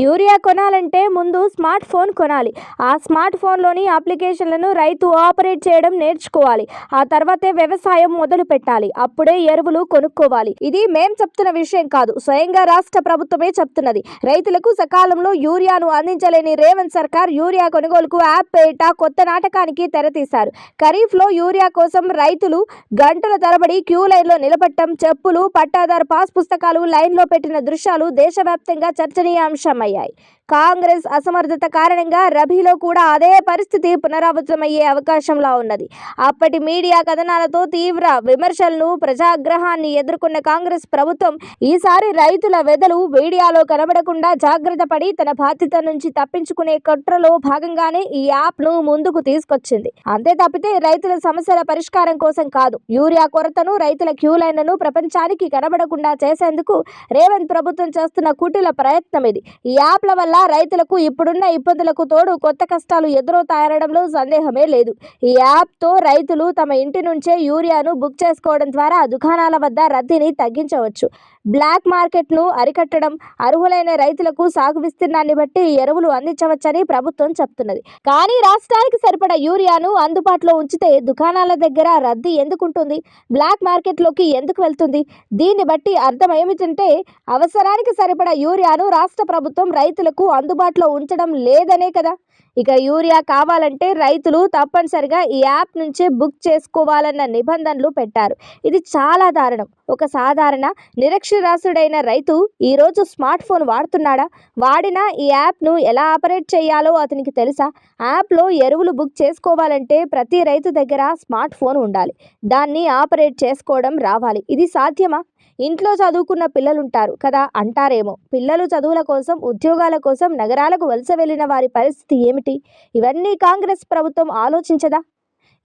Urea కొనాలంటే ముందు smart phone కొనాలి. ఆ స్మార్ట్ ఫోన్లోని అప్లికేషన్లను రైతు ఆపరేట్ చేయడం నేర్చుకోవాలి. ఆ తర్వాతే వ్యవసాయం మొదలు పెట్టాలి. అప్పుడే ఎరువులు కొనుక్కోవాలి. ఇది మేం చెప్తున్న విషయం కాదు, స్వయంగా రాష్ట్ర ప్రభుత్వమే చెప్తున్నది. రైతులకు సకాలంలో యూరియాను అందించలేని రేవంత్ సర్కార్ యూరియా కొనుగోలుకు యాప్ పేరిట కొత్త నాటకానికి తెరతీశారు. ఖరీఫ్లో యూరియా కోసం రైతులు గంటల తరబడి క్యూ లైన్లో నిలబడటం, చెప్పులు, పట్టాదారు పాస్ పుస్తకాలు లైన్లో పెట్టిన దృశ్యాలు దేశవ్యాప్తంగా చర్చనీయాంశమయ్యాయి. కాంగ్రెస్ అసమర్థత కారణంగా రబీలో కూడా అదే పరిస్థితి పునరావృతమయ్యే అవకాశంలా ఉన్నది. అప్పటి మీడియా కథనాలతో తీవ్ర విమర్శలను, ప్రజాగ్రహాన్ని ఎదుర్కొన్న కాంగ్రెస్ ప్రభుత్వం ఈసారి రైతుల వెదలు మీడియాలో కనబడకుండా జాగ్రత్త పడి తన బాధ్యత నుంచి తప్పించుకునే కుట్రలో భాగంగానే ఈ యాప్ను ముందుకు తీసుకొచ్చింది. అంతే తప్పితే రైతుల సమస్యల పరిష్కారం కోసం కాదు. యూరియా కొరతను, రైతుల క్యూ లైన్లను ప్రపంచానికి కనబడకుండా చేసేందుకు రేవంత్ ప్రభుత్వం చేస్తున్న కుటిల ప్రయత్నం ఇది. ఈ యాప్ల వల్ల రైతులకు ఇప్పుడున్న ఇబ్బందులకు తోడు కొత్త కష్టాలు ఎదురవుతాయనడంలో సందేహమే లేదు. ఈ యాప్తో రైతులు తమ ఇంటి నుంచే యూరియాను బుక్ చేసుకోవడం ద్వారా దుకాణాల వద్ద రద్దీని తగ్గించవచ్చు. బ్లాక్ మార్కెట్ను అరికట్టడం, అర్హులైన రైతులకు సాగు విస్తీర్ణాన్ని బట్టి ఎరువులు అందించవచ్చని ప్రభుత్వం చెప్తున్నది. కానీ రాష్ట్రానికి సరిపడా యూరియాను అందుబాటులో ఉంచితే దుకాణాల దగ్గర రద్దీ ఎందుకుంటుంది? బ్లాక్ మార్కెట్లోకి ఎందుకు వెళ్తుంది? దీన్ని బట్టి అర్థం ఏమిటంటే అవసరానికి సరిపడా యూరియాను రాష్ట్ర ప్రభుత్వం రైతులకు అందుబాటులో ఉంచడం లేదనే కదా. ఇక యూరియా కావాలంటే రైతులు తప్పనిసరిగా ఈ యాప్ నుంచే బుక్ చేసుకోవాలన్న నిబంధనలు పెట్టారు. ఇది చాలా దారుణం. ఒక సాధారణ నిరక్షరాస్యుడైన రైతు ఈరోజు స్మార్ట్ ఫోన్ వాడుతున్నాడా? వాడినా ఈ యాప్ను ఎలా ఆపరేట్ చేయాలో అతనికి తెలుసా? యాప్లో ఎరువులు బుక్ చేసుకోవాలంటే ప్రతి రైతు దగ్గర స్మార్ట్ ఫోన్ ఉండాలి. దాన్ని ఆపరేట్ చేసుకోవడం రావాలి. ఇది సాధ్యమా? ఇంట్లో చదువుకున్న పిల్లలుంటారు కదా అంటారేమో. పిల్లలు చదువుల కోసం, ఉద్యోగాల కోసం నగరాలకు వలస వెళ్ళిన వారి పరిస్థితి ఏమిటి? ఇవన్నీ కాంగ్రెస్ ప్రభుత్వం ఆలోచించదా?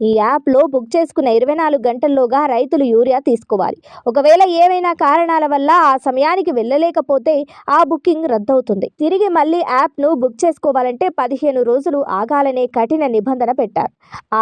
ఈ యాప్లో బుక్ చేసుకున్న 24 గంటల్లోగా రైతులు యూరియా తీసుకోవాలి. ఒకవేళ ఏవైనా కారణాల వల్ల ఆ సమయానికి వెళ్ళలేకపోతే ఆ బుకింగ్ రద్దవుతుంది. తిరిగి మళ్ళీ యాప్ను బుక్ చేసుకోవాలంటే 15 రోజులు ఆగాలనే కఠిన నిబంధన పెట్టారు.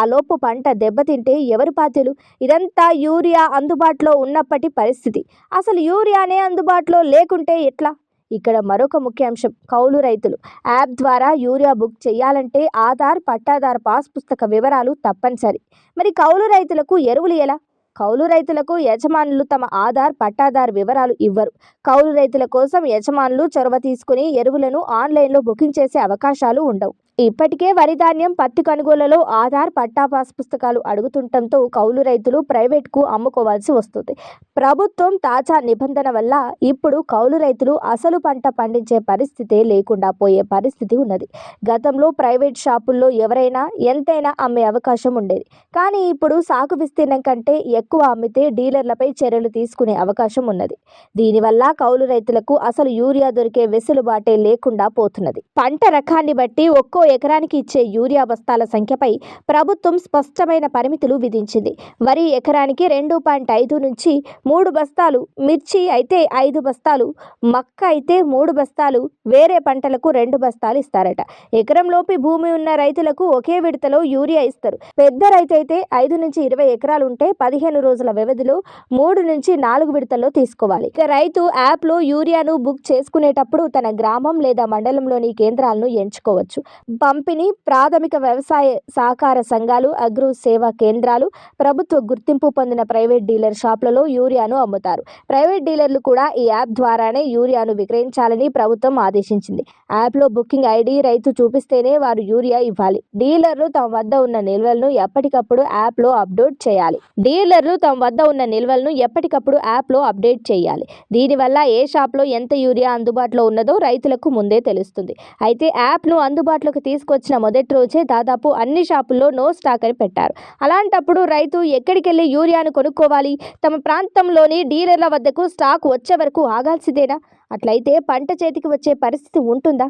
ఆలోపు పంట దెబ్బతింటే ఎవరు బాధ్యులు? ఇదంతా యూరియా అందుబాటులో ఉన్నప్పటి పరిస్థితి. అసలు యూరియానే అందుబాటులో లేకుంటే ఎట్లా? ఇక్కడ మరొక ముఖ్యాంశం, కౌలు రైతులు. యాప్ ద్వారా యూరియా బుక్ చేయాలంటే ఆధార్, పట్టాదారు పాస్ పుస్తక వివరాలు తప్పనిసరి. మరి కౌలు రైతులకు ఎరువులు ఎలా? కౌలు రైతులకు యజమానులు తమ ఆధార్, పట్టాదారు వివరాలు ఇవ్వరు. కౌలు రైతుల కోసం యజమానులు చొరవ తీసుకుని ఎరువులను ఆన్లైన్లో బుకింగ్ చేసే అవకాశాలు ఉండవు. ఇప్పటికే వరి ధాన్యం, పత్తి కొనుగోలులో ఆధార్, పట్టా పాస్ పుస్తకాలు అడుగుతుండటంతో కౌలు రైతులు ప్రైవేట్కు అమ్ముకోవాల్సి వస్తుంది. ప్రభుత్వం తాజా నిబంధన వల్ల ఇప్పుడు కౌలు రైతులు అసలు పంట పండించే పరిస్థితే లేకుండా పోయే పరిస్థితి ఉన్నది. గతంలో ప్రైవేట్ షాపుల్లో ఎవరైనా ఎంతైనా అమ్మే అవకాశం ఉండేది. కానీ ఇప్పుడు సాగు విస్తీర్ణం కంటే ఎక్కువ అమ్మితే డీలర్లపై చర్యలు తీసుకునే అవకాశం ఉన్నది. దీనివల్ల కౌలు రైతులకు అసలు యూరియా దొరికే వెసులుబాటే లేకుండా పోతున్నది. పంట రకాన్ని బట్టి ఒక్కో ఎకరానికి ఇచ్చే యూరియా బస్తాల సంఖ్యపై ప్రభుత్వం స్పష్టమైన పరిమితులు విధించింది. వరి ఎకరానికి 2.5 నుంచి 3 బస్తాలు, మిర్చి అయితే 5 బస్తాలు, మక్క అయితే 3 బస్తాలు, వేరే పంటలకు 2 బస్తాలు ఇస్తారట. ఎకరంలోపి భూమి ఉన్న రైతులకు ఒకే విడతలో యూరియా ఇస్తారు. పెద్ద రైతు అయితే 5 నుంచి 20 ఎకరాలు ఉంటే 15 రోజుల వ్యవధిలో 3 నుంచి 4 విడతల్లో తీసుకోవాలి. ఇక రైతు యాప్లో యూరియాను బుక్ చేసుకునేటప్పుడు తన గ్రామం లేదా మండలంలోని కేంద్రాలను ఎంచుకోవచ్చు. పంపిణీ, ప్రాథమిక వ్యవసాయ సహకార సంఘాలు, అగ్రో సేవా కేంద్రాలు, ప్రభుత్వ గుర్తింపు పొందిన ప్రైవేట్ డీలర్ షాపులలో యూరియాను అమ్ముతారు. ప్రైవేట్ డీలర్లు కూడా ఈ యాప్ ద్వారానే యూరియాను విక్రయించాలని ప్రభుత్వం ఆదేశించింది. యాప్లో బుకింగ్ ఐడి రైతు చూపిస్తేనే వారు యూరియా ఇవ్వాలి. డీలర్లు తమ వద్ద ఉన్న నిల్వలను ఎప్పటికప్పుడు యాప్లో అప్డేట్ చేయాలి. దీనివల్ల ఏ షాప్లో ఎంత యూరియా అందుబాటులో ఉన్నదో రైతులకు ముందే తెలుస్తుంది. అయితే యాప్ను అందుబాటులోకి తీసుకొచ్చిన మొదటి రోజే దాదాపు అన్ని షాపుల్లో నో స్టాక్ అని పెట్టారు. అలాంటప్పుడు రైతు ఎక్కడికెళ్ళి యూరియాను కొనుక్కోవాలి? తమ ప్రాంతంలోని డీలర్ల వద్దకు స్టాక్ వచ్చే వరకు ఆగాల్సిందేనా? అట్లయితే పంట చేతికి వచ్చే పరిస్థితి ఉంటుందా?